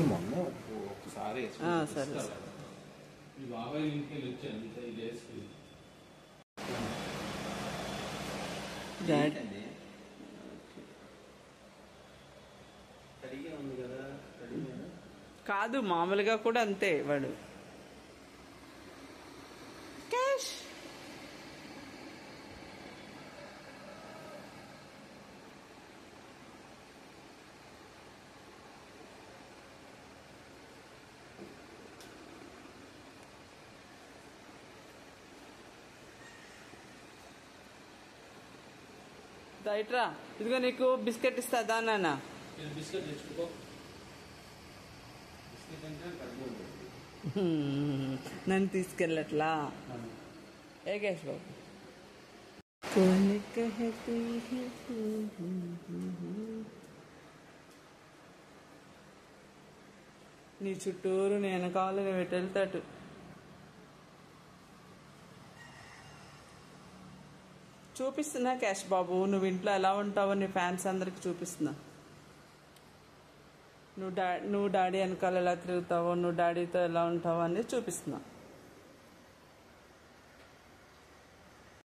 మొన్న ఒకసారి సరే మీ బాబాయ్ ఇంటికి వెళ్ళి వచ్చాను అంతే ఇది వేసుకుని ఉంది కదా కాదు మామూలుగా కూడా అంతే వాడు క్యాష్ రైట్రా ఇదిగో నీకు బిస్కెట్ ఇస్తా దాన్న బిస్కెట్ తెచ్చుకో బిస్కెట్ అంటే నన్ను తీసుకెళ్ళట్లా ఏ కేశ్ బాబు నీ చుట్టూరు నేను కావాలి నువ్వు ఎటు వెళ్తాటు చూపిస్తున్నా క్యాష్ బాబు నువ్వు ఇంట్లో ఎలా ఉంటావో నీ ఫ్యాన్స్ అందరికి చూపిస్తున్నా నువ్వు డాడీ వెనకాల ఎలా తిరుగుతావో నువ్వు డాడీతో ఎలా ఉంటావో అనేది చూపిస్తున్నా